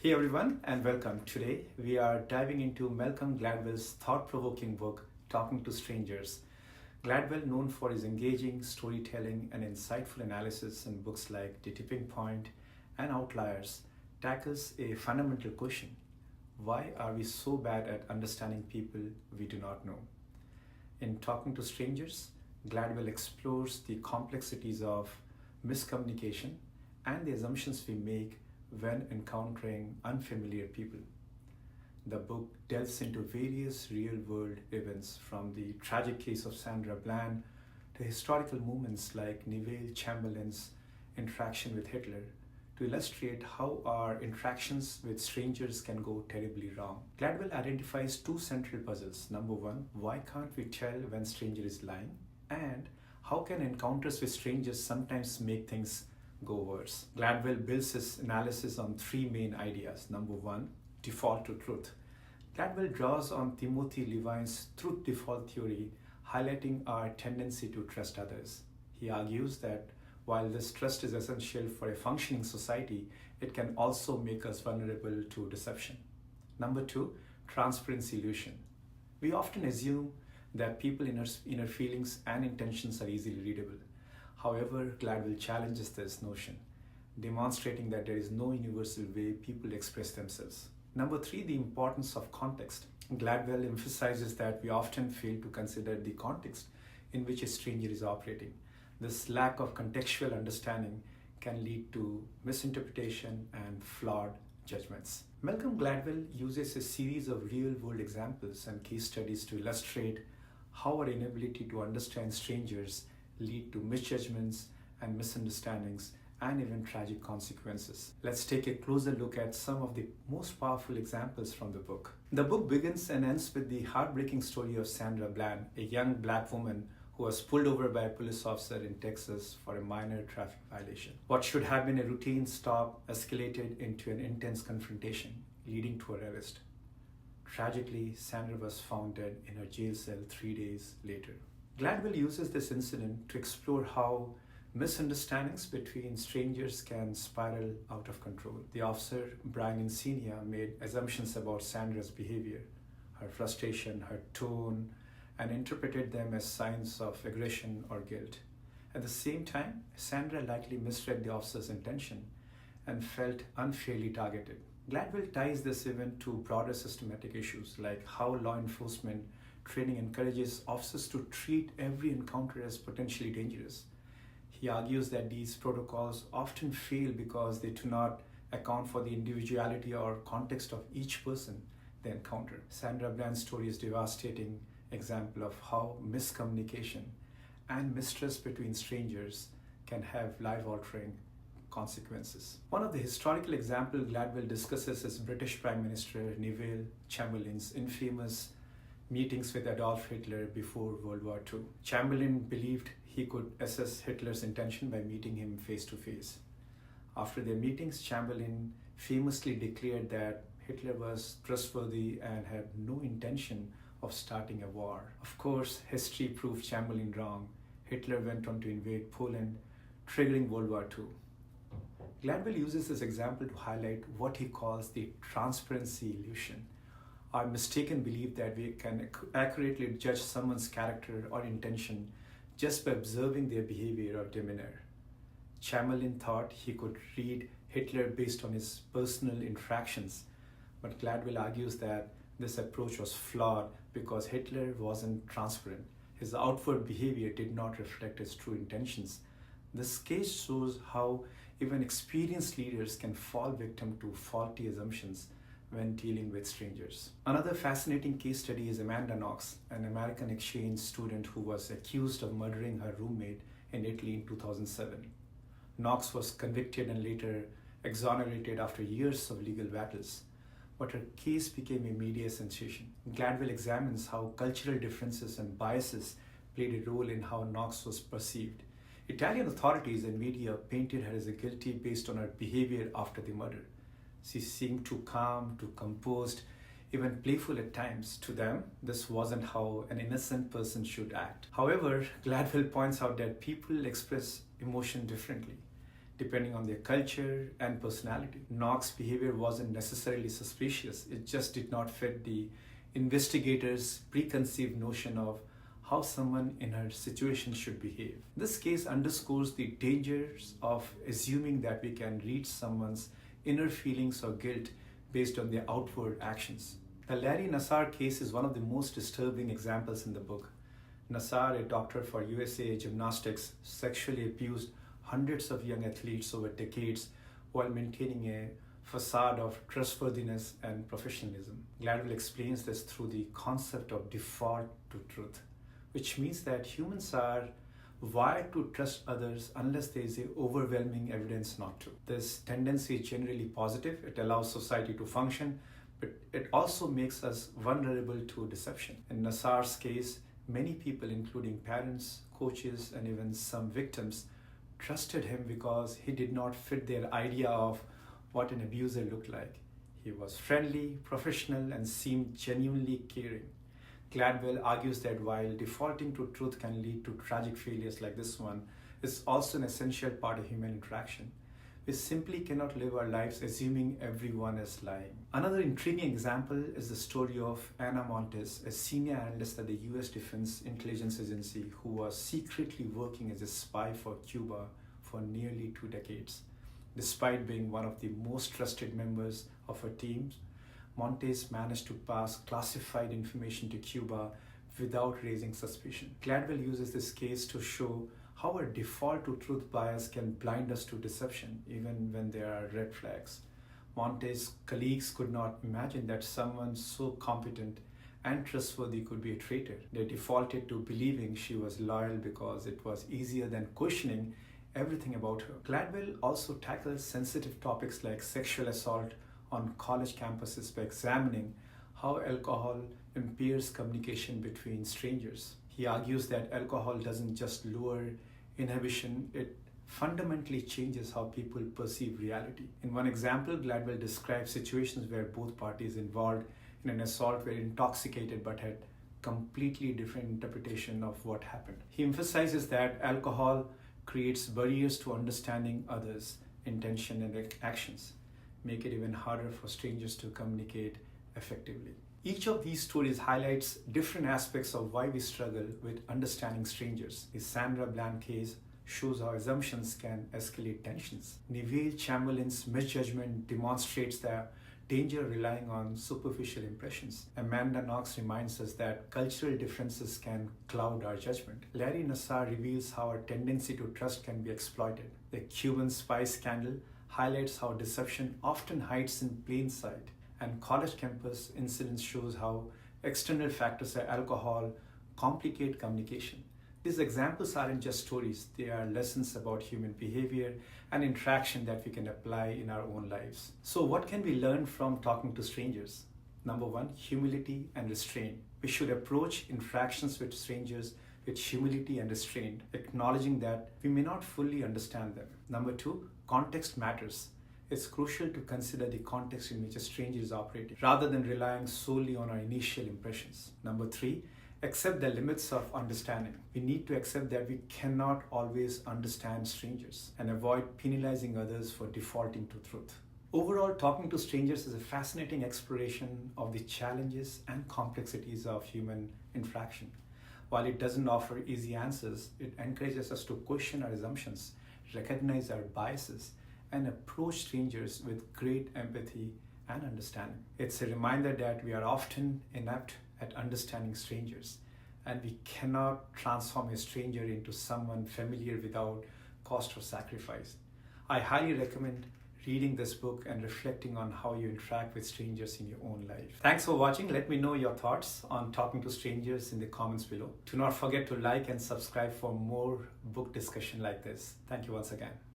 Hey everyone, and welcome. Today we are diving into Malcolm Gladwell's thought-provoking book, Talking to Strangers. Gladwell, known for his engaging storytelling and insightful analysis in books like The Tipping Point and Outliers, tackles a fundamental question: why are we so bad at understanding people we do not know? In Talking to Strangers, Gladwell explores the complexities of miscommunication and the assumptions we make when encountering unfamiliar people. The book delves into various real world events, from the tragic case of Sandra Bland to historical moments like Neville Chamberlain's interaction with Hitler, to illustrate how our interactions with strangers can go terribly wrong. Gladwell identifies two central puzzles. Number one, why can't we tell when a stranger is lying? And how can encounters with strangers sometimes make things go worse? Gladwell builds his analysis on three main ideas. Number one, default to truth. Gladwell draws on Timothy Levine's truth default theory, highlighting our tendency to trust others. He argues that while this trust is essential for a functioning society, it can also make us vulnerable to deception. Number two, transparency illusion. We often assume that people's inner feelings and intentions are easily readable. However, Gladwell challenges this notion, demonstrating that there is no universal way people express themselves. Number three, the importance of context. Gladwell emphasizes that we often fail to consider the context in which a stranger is operating. This lack of contextual understanding can lead to misinterpretation and flawed judgments. Malcolm Gladwell uses a series of real-world examples and case studies to illustrate how our inability to understand strangers lead to misjudgments and misunderstandings and even tragic consequences. Let's take a closer look at some of the most powerful examples from the book. The book begins and ends with the heartbreaking story of Sandra Bland, a young black woman who was pulled over by a police officer in Texas for a minor traffic violation. What should have been a routine stop escalated into an intense confrontation, leading to her arrest. Tragically, Sandra was found dead in her jail cell 3 days later. Gladwell uses this incident to explore how misunderstandings between strangers can spiral out of control. The officer, Brian Encina, made assumptions about Sandra's behavior, her frustration, her tone, and interpreted them as signs of aggression or guilt. At the same time, Sandra likely misread the officer's intention and felt unfairly targeted. Gladwell ties this event to broader systematic issues like how law enforcement training encourages officers to treat every encounter as potentially dangerous. He argues that these protocols often fail because they do not account for the individuality or context of each person they encounter. Sandra Bland's story is a devastating example of how miscommunication and mistrust between strangers can have life-altering consequences. One of the historical examples Gladwell discusses is British Prime Minister Neville Chamberlain's infamous meetings with Adolf Hitler before World War II. Chamberlain believed he could assess Hitler's intention by meeting him face to face. After their meetings, Chamberlain famously declared that Hitler was trustworthy and had no intention of starting a war. Of course, history proved Chamberlain wrong. Hitler went on to invade Poland, triggering World War II. Gladwell uses this example to highlight what he calls the transparency illusion, our mistaken belief that we can accurately judge someone's character or intention just by observing their behavior or demeanor. Chamberlain thought he could read Hitler based on his personal interactions, but Gladwell argues that this approach was flawed because Hitler wasn't transparent. His outward behavior did not reflect his true intentions. This case shows how even experienced leaders can fall victim to faulty assumptions when dealing with strangers. Another fascinating case study is Amanda Knox, an American exchange student who was accused of murdering her roommate in Italy in 2007. Knox was convicted and later exonerated after years of legal battles, but her case became a media sensation. Gladwell examines how cultural differences and biases played a role in how Knox was perceived. Italian authorities and media painted her as guilty based on her behavior after the murder. She seemed too calm, too composed, even playful at times. To them, this wasn't how an innocent person should act. However, Gladwell points out that people express emotion differently. depending on their culture and personality. Knox's behavior wasn't necessarily suspicious, it just did not fit the investigator's preconceived notion of how someone in her situation should behave. This case underscores the dangers of assuming that we can read someone's inner feelings or guilt based on their outward actions. The Larry Nassar case is one of the most disturbing examples in the book. Nassar, a doctor for USA Gymnastics, sexually abused hundreds of young athletes over decades while maintaining a facade of trustworthiness and professionalism. Gladwell explains this through the concept of default to truth, which means that humans are wired to trust others unless there is overwhelming evidence not to. This tendency is generally positive. It allows society to function, but it also makes us vulnerable to deception. In Nassar's case, many people, including parents, coaches, and even some victims, trusted him because he did not fit their idea of what an abuser looked like. He was friendly, professional, and seemed genuinely caring. Gladwell argues that while defaulting to truth can lead to tragic failures like this one, it's also an essential part of human interaction. We simply cannot live our lives assuming everyone is lying. Another intriguing example is the story of Ana Montes, a senior analyst at the US Defense Intelligence Agency who was secretly working as a spy for Cuba for nearly 2 decades. Despite being one of the most trusted members of her team, Montes managed to pass classified information to Cuba without raising suspicion. Gladwell uses this case to show how a default to truth bias can blind us to deception, even when there are red flags. Montes' colleagues could not imagine that someone so competent and trustworthy could be a traitor. They defaulted to believing she was loyal because it was easier than questioning everything about her. Gladwell also tackles sensitive topics like sexual assault on college campuses by examining how alcohol impairs communication between strangers. He argues that alcohol doesn't just lower inhibition, it fundamentally changes how people perceive reality. In one example, Gladwell describes situations where both parties involved in an assault were intoxicated but had completely different interpretation of what happened. He emphasizes that alcohol creates barriers to understanding others' intention and actions, make it even harder for strangers to communicate effectively. Each of these stories highlights different aspects of why we struggle with understanding strangers. The Sandra Bland case shows how assumptions can escalate tensions. Neville Chamberlain's misjudgment demonstrates the danger relying on superficial impressions. Amanda Knox reminds us that cultural differences can cloud our judgment. Larry Nassar reveals how our tendency to trust can be exploited. The Cuban spy scandal highlights how deception often hides in plain sight. And college campus incidents shows how external factors like alcohol complicate communication. These examples aren't just stories, they are lessons about human behavior and interaction that we can apply in our own lives. So what can we learn from talking to strangers? Number 1, humility and restraint. We should approach interactions with strangers with humility and restraint, acknowledging that we may not fully understand them. Number 2, context matters. It's crucial to consider the context in which a stranger is operating, rather than relying solely on our initial impressions. Number 3, accept the limits of understanding. We need to accept that we cannot always understand strangers and avoid penalizing others for defaulting to truth. Overall, talking to strangers is a fascinating exploration of the challenges and complexities of human interaction. While it doesn't offer easy answers, it encourages us to question our assumptions, recognize our biases, and approach strangers with great empathy and understanding. It's a reminder that we are often inept at understanding strangers, and we cannot transform a stranger into someone familiar without cost or sacrifice. I highly recommend reading this book and reflecting on how you interact with strangers in your own life. Thanks for watching. Let me know your thoughts on talking to strangers in the comments below. Do not forget to like and subscribe for more book discussion like this. Thank you once again.